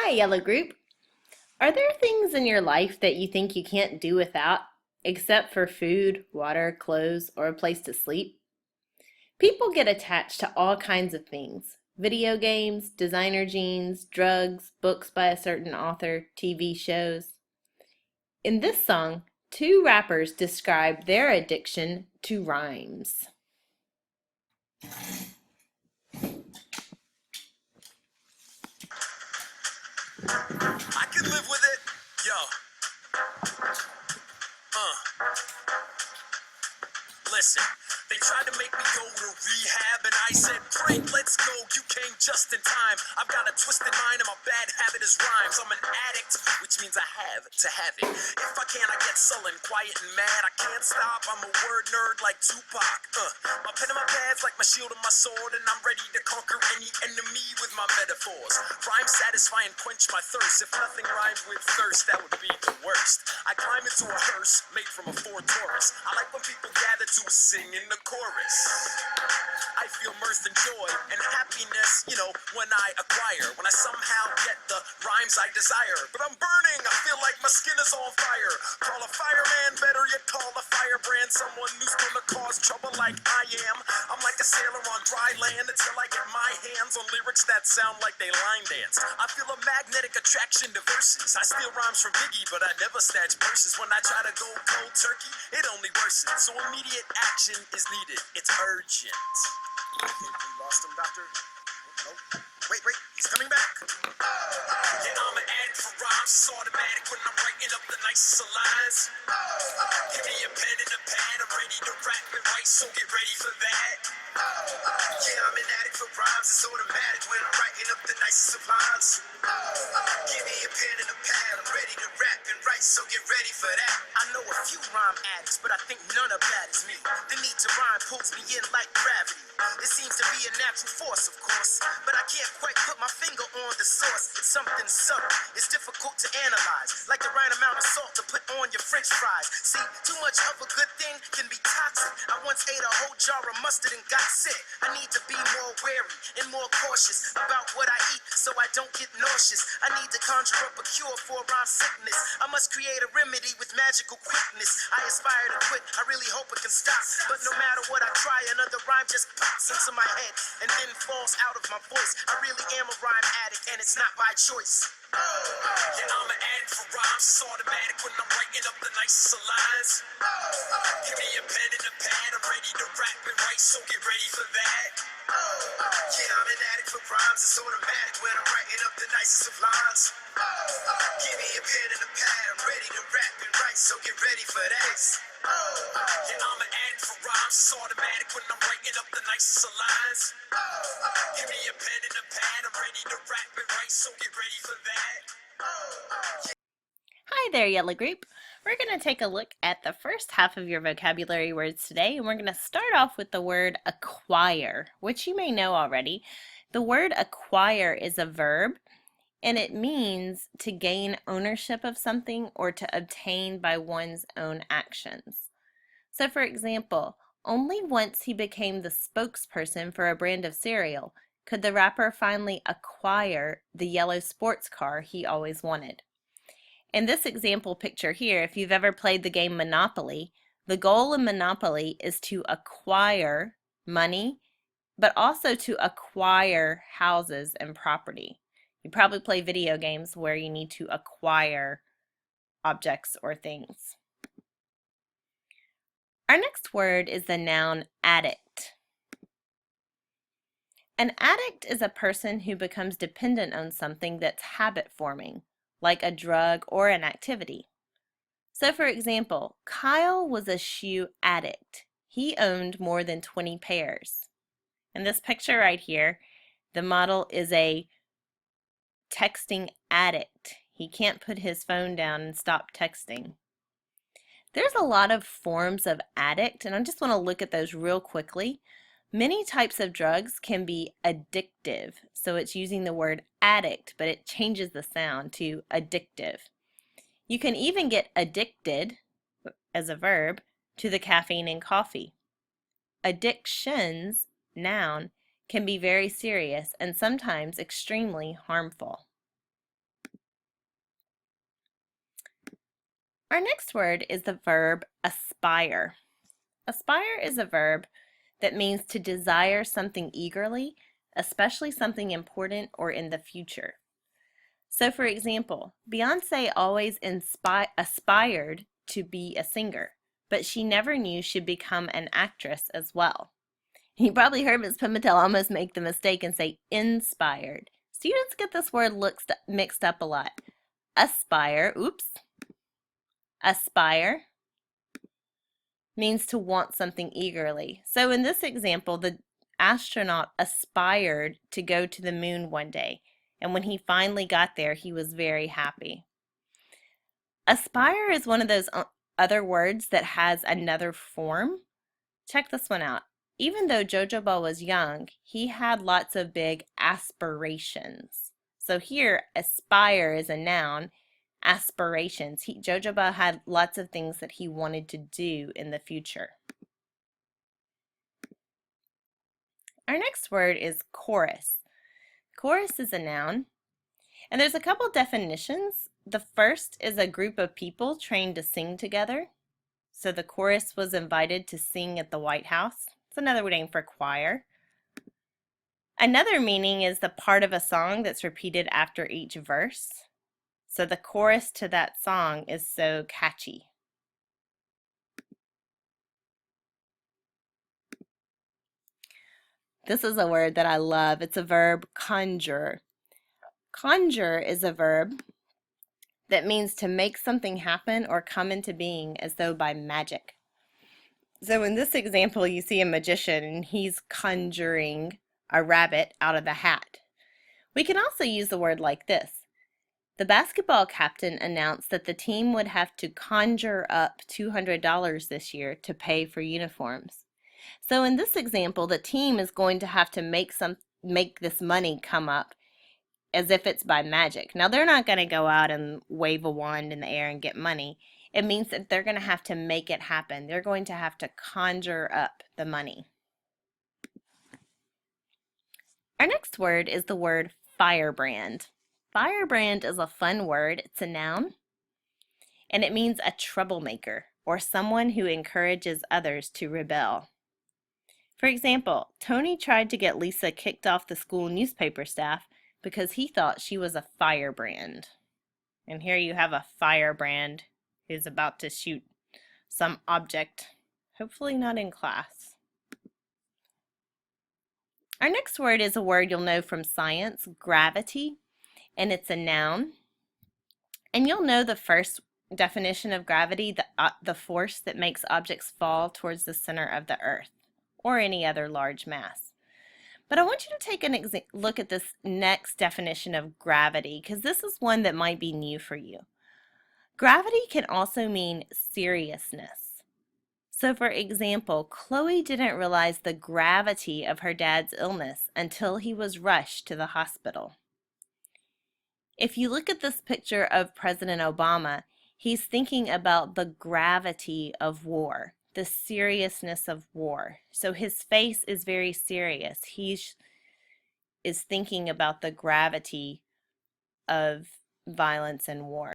Hi, Yellow Group. Are there things in your life that you think you can't do without, except for food, water, clothes, or a place to sleep? People get attached to all kinds of things: video games, designer jeans, drugs, books by a certain author, TV shows. In this song, two rappers describe their addiction to rhymes. I can live with it. Yo, listen. They tried to make me go to rehab, and I said, great, let's go. You came just in time. I've got a twisted mind, and my bad habit is rhymes. I'm an addict, which means I have to have it. If I can, I get sullen, quiet, and mad. I can't stop. I'm a word nerd like Tupac. My pen and my pad's like my shield and my sword, and I'm ready to conquer any enemy with my metaphors. Rhymes satisfy and quench my thirst. If nothing rhymed with thirst, that would be the worst. I climb into a hearse made from a Ford Taurus. I like when people gather to sing in the chorus. I feel mirth and joy and happiness, when I acquire, when I somehow get the rhymes I desire. But I'm burning, I feel like my skin is on fire. Call a fireman, better yet call a firebrand. Someone who's gonna cause trouble like I am. I'm like a sailor on dry land until I get my hands on lyrics that sound like they line dance. I feel a magnetic attraction to verses. I steal rhymes from Biggie, but I never snatch verses. When I try to go cold turkey, it only worsens. So immediate action is needed. It's urgent. I think we lost him, Doctor. Nope. Wait, he's coming back. Yeah, I'm an addict for rhymes. It's automatic when I'm writing up the nicest of lines. Give me a pen and a pad. I'm ready to rap and write, so get ready for that. Yeah, I'm an addict for rhymes. It's automatic when I'm writing up the nicest of lines. Give me a pen and a pad. I'm ready to rap and write, so get ready for that. I know a few rhyme addicts, but I think none of that is me. The need to rhyme pulls me in like gravity. It seems to be a natural force, of course, but I can't quite put my finger on the source. It's something subtle. It's difficult to analyze, like the right amount of salt to put on your French fries. See, too much of a good thing can be toxic. I once ate a whole jar of mustard and got sick. I need to be more wary and more cautious about what I eat so I don't get nauseous. I need to conjure up a cure for rhyme sickness. I must create a remedy with magical quickness. I aspire to quit, I really hope it can stop. But no matter what I try, another rhyme just pops into my head and then falls out of my voice. I really am a rhyme addict, and it's not by choice. Yeah, I'm an addict for rhymes. It's automatic when I'm writing up the nicest of lines. Give me a pen and a pad. I'm ready to rap and write, so get ready for that. Yeah, I'm an addict for rhymes. It's automatic when I'm writing up the nicest of lines. Give me a pen and a pad. I'm ready to rap and write, so get ready for that. Yeah, I'm an addict for rhymes. It's automatic when I'm writing up the nicest of lines. Give me a pen and a pad. I'm ready to rap and write, so get ready for that. Hi there, Yellow Group. We're going to take a look at the first half of your vocabulary words today, and we're going to start off with the word acquire, which you may know already. The word acquire is a verb, and it means to gain ownership of something or to obtain by one's own actions. So, for example, only once he became the spokesperson for a brand of cereal could the rapper finally acquire the yellow sports car he always wanted. In this example picture here, if you've ever played the game Monopoly, the goal in Monopoly is to acquire money, but also to acquire houses and property. You probably play video games where you need to acquire objects or things. Our next word is the noun addict. An addict is a person who becomes dependent on something that's habit forming, like a drug or an activity. So for example, Kyle was a shoe addict. He owned more than 20 pairs. In this picture right here, the model is a texting addict. He can't put his phone down and stop texting. There's a lot of forms of addict, and I just want to look at those real quickly. Many types of drugs can be addictive, so it's using the word addict, but it changes the sound to addictive. You can even get addicted, as a verb, to the caffeine in coffee. Addictions, noun, can be very serious and sometimes extremely harmful. Our next word is the verb aspire. Aspire is a verb that means to desire something eagerly, especially something important or in the future. So for example, Beyonce always aspired to be a singer, but she never knew she'd become an actress as well. You probably heard Ms. Pimentel almost make the mistake and say inspired. Students get this word mixed up a lot. Aspire, aspire means to want something eagerly. So in this example, the astronaut aspired to go to the moon one day, and when he finally got there, he was very happy. Aspire is one of those other words that has another form. Check this one out. Even though Jojoba was young, he had lots of big aspirations. So here, aspire is a noun, aspirations. Jojoba had lots of things that he wanted to do in the future. Our next word is chorus. Chorus is a noun, and there's a couple definitions. The first is a group of people trained to sing together. So the chorus was invited to sing at the White House. It's another name for choir. Another meaning is the part of a song that's repeated after each verse. So the chorus to that song is so catchy. This is a word that I love. It's a verb, conjure. Conjure is a verb that means to make something happen or come into being as though by magic. So in this example, you see a magician and he's conjuring a rabbit out of a hat. We can also use the word like this. The basketball captain announced that the team would have to conjure up $200 this year to pay for uniforms. So in this example, the team is going to have to make this money come up as if it's by magic. Now, they're not going to go out and wave a wand in the air and get money. It means that they're going to have to make it happen. They're going to have to conjure up the money. Our next word is the word firebrand. Firebrand is a fun word. It's a noun, and it means a troublemaker or someone who encourages others to rebel. For example, Tony tried to get Lisa kicked off the school newspaper staff because he thought she was a firebrand. And here you have a firebrand who's about to shoot some object, hopefully not in class. Our next word is a word you'll know from science, gravity, and it's a noun. And you'll know the first definition of gravity, the force that makes objects fall towards the center of the earth or any other large mass. But I want you to take a look at this next definition of gravity, because this is one that might be new for you. Gravity can also mean seriousness. So for example, Chloe didn't realize the gravity of her dad's illness until he was rushed to the hospital. If you look at this picture of President Obama, he's thinking about the gravity of war, the seriousness of war. So his face is very serious. He is thinking about the gravity of violence and war.